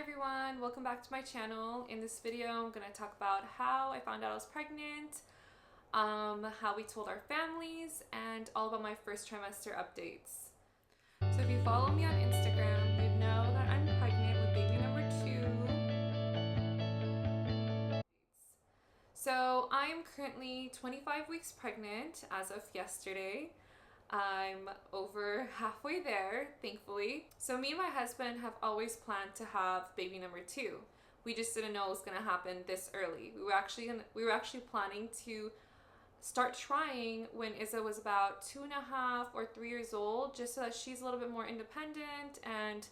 everyone, welcome back to my channel. In this video I'm going to talk about how I found out I was pregnant, how we told our families, and all about my first trimester updates. So if you follow me on Instagram, you know that I'm pregnant with baby number 2. So I'm currently 25 weeks pregnant as of yesterday. I'm over halfway there, thankfully. So me and my husband have always planned to have baby number 2. We just didn't know it was gonna happen this early. We were actually planning to start trying when Izza was about 2.5 or 3 years old, just so that she's a little bit more independent and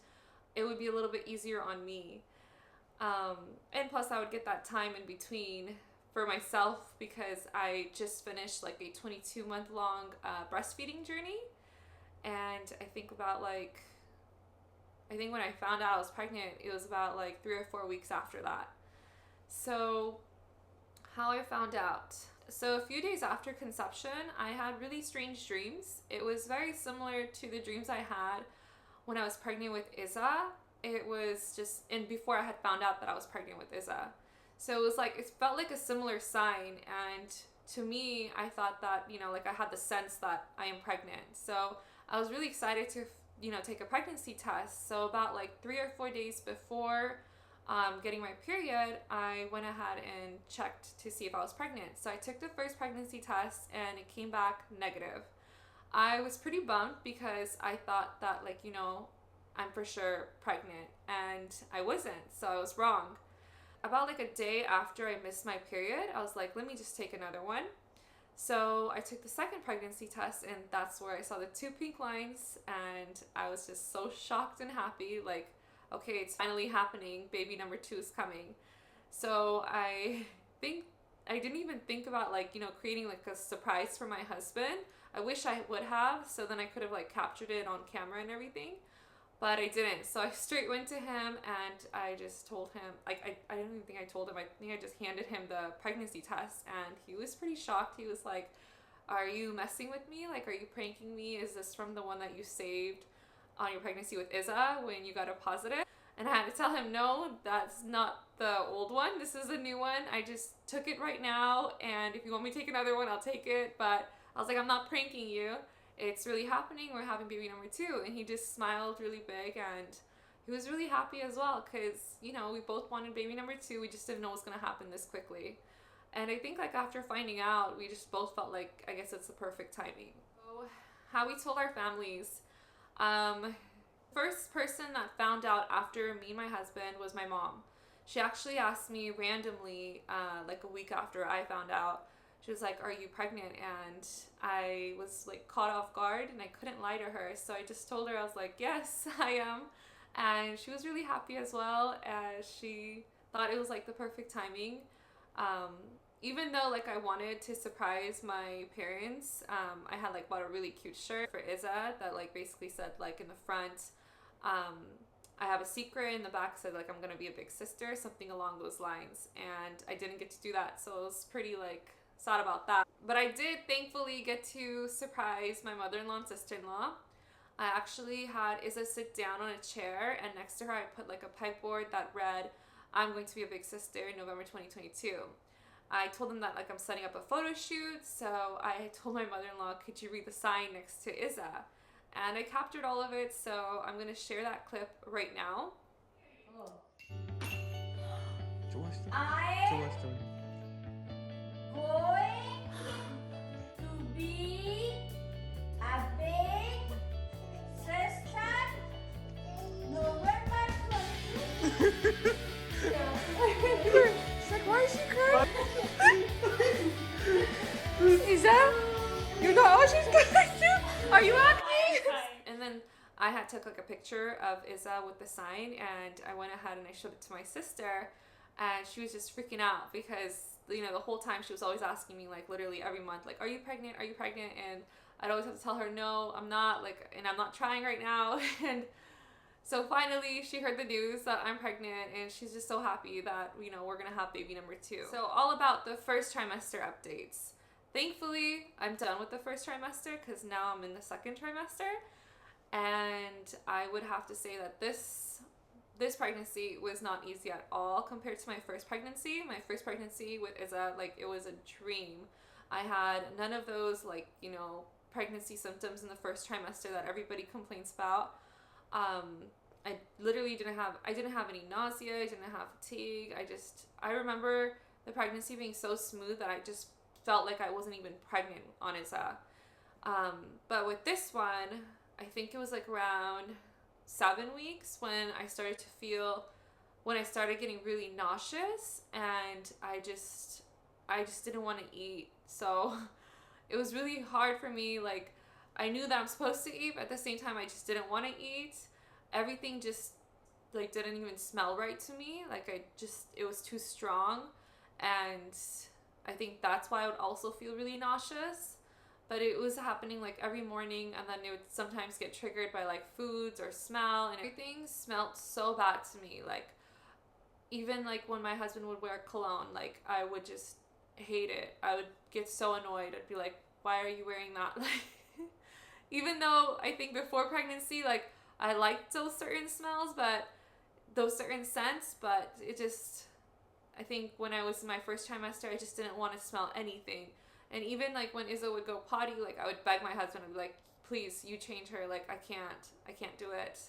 it would be a little bit easier on me. And plus I would get that time in between for myself because I just finished like a 22-month long breastfeeding journey, and I think when I found out I was pregnant, it was about like 3 or 4 weeks after that. So how I found out. So a few days after conception, I had really strange dreams. It was very similar to the dreams I had when I was pregnant with Izza. It was just, and before I had found out that I was pregnant with Izza. So it was like, it felt like a similar sign, and to me, I thought that, like I had the sense that I am pregnant. So I was really excited to, take a pregnancy test. So about like 3 or 4 days before getting my period, I went ahead and checked to see if I was pregnant. So I took the first pregnancy test and it came back negative. I was pretty bummed because I thought that I'm for sure pregnant, and I wasn't, so I was wrong. About like a day after I missed my period, I was like, let me just take another one. So I took the second pregnancy test, and that's where I saw the 2 pink lines, and I was just so shocked and happy, like, okay, it's finally happening, baby number 2 is coming. So I didn't even think about creating like a surprise for my husband. I wish I would have, so then I could have like captured it on camera and everything. But I didn't. So I straight went to him and I just told him, I don't even think I told him, I think I just handed him the pregnancy test, and he was pretty shocked. He was like, are you messing with me? Like, are you pranking me? Is this from the one that you saved on your pregnancy with Izza when you got a positive? And I had to tell him, no, that's not the old one. This is a new one. I just took it right now, and if you want me to take another one, I'll take it. But I was like, I'm not pranking you. It's really happening. We're having baby number 2. And he just smiled really big, and he was really happy as well because, we both wanted baby number 2. We just didn't know it was going to happen this quickly. And I think after finding out, we just both felt like, I guess it's the perfect timing. So how we told our families. First person that found out after me and my husband was my mom. She actually asked me randomly like a week after I found out. She was like, are you pregnant? And I was like caught off guard, and I couldn't lie to her. So I just told her, I was like, yes, I am. And she was really happy as well, as she thought it was like the perfect timing. Even though I wanted to surprise my parents, I had bought a really cute shirt for Izza that basically said in the front, I have a secret, in the back said I'm gonna be a big sister, something along those lines. And I didn't get to do that, so it was pretty sad about that. But I did thankfully get to surprise my mother-in-law and sister-in-law. I actually had Izza sit down on a chair, and next to her I put a pipe board that read, I'm going to be a big sister in November 2022. I told them that I'm setting up a photo shoot, so I told my mother-in-law, could you read the sign next to Izza? And I captured all of it, so I'm going to share that clip right now. Oh. I'm going to be a big sister November 20. She's like, why is she crying? Is that? You know, oh, she's crying too. Are you happy? And then I had took a picture of Izza with the sign, and I went ahead and I showed it to my sister, and she was just freaking out because the whole time she was always asking me literally every month are you pregnant, are you pregnant? And I'd always have to tell her, no, I'm not, and I'm not trying right now. And so finally she heard the news that I'm pregnant, and she's just so happy that we're gonna have baby number 2. So all about the first trimester updates. Thankfully I'm done with the first trimester because now I'm in the second trimester. And I would have to say that this pregnancy was not easy at all compared to my first pregnancy. My first pregnancy with Izza, like, it was a dream. I had none of those, like, you know, pregnancy symptoms in the first trimester that everybody complains about. I literally didn't have any nausea, I didn't have fatigue. I remember the pregnancy being so smooth that I just felt like I wasn't even pregnant on Izza. But with this one, I think it was like around 7 weeks when I started getting really nauseous, and I just didn't want to eat. So it was really hard for me. Like, I knew that I'm supposed to eat, but at the same time I just didn't want to eat. Everything just like didn't even smell right to me. Like, it was too strong, and I think that's why I would also feel really nauseous. But it was happening like every morning, and then it would sometimes get triggered by like foods or smell, and everything smelled so bad to me. Like, even like when my husband would wear cologne, like, I would just hate it. I would get so annoyed. I'd be like, why are you wearing that? Like, even though I think before pregnancy, like, I liked those certain smells, but those certain scents, but I think when I was in my first trimester, I just didn't want to smell anything. And even like when Izzo would go potty, like, I would beg my husband, I'd be like, please, you change her. Like, I can't do it.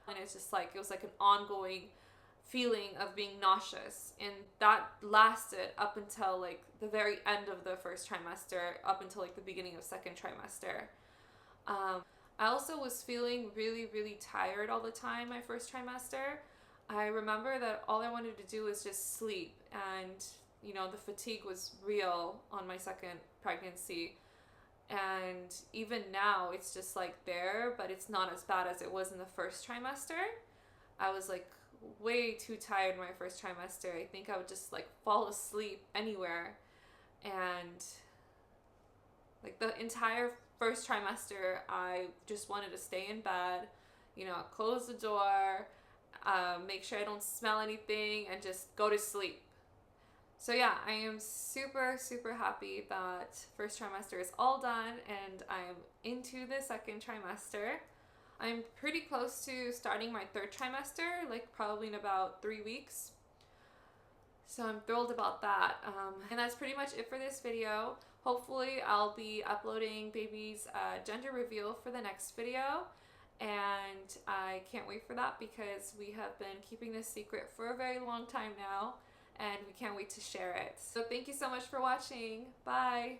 And it's just like, it was like an ongoing feeling of being nauseous. And that lasted up until like the very end of the first trimester, up until like the beginning of second trimester. I also was feeling really, really tired all the time my first trimester. I remember that all I wanted to do was just sleep, and you know, the fatigue was real on my second pregnancy. And even now it's just like there, but it's not as bad as it was in the first trimester. I was like way too tired in my first trimester. I think I would just like fall asleep anywhere. And like the entire first trimester, I just wanted to stay in bed, you know, close the door, make sure I don't smell anything, and just go to sleep. So yeah, I am super, super happy that first trimester is all done, and I'm into the second trimester. I'm pretty close to starting my third trimester, like probably in about 3 weeks. So I'm thrilled about that. And that's pretty much it for this video. Hopefully I'll be uploading baby's gender reveal for the next video. And I can't wait for that, because we have been keeping this secret for a very long time now, and we can't wait to share it. So thank you so much for watching. Bye!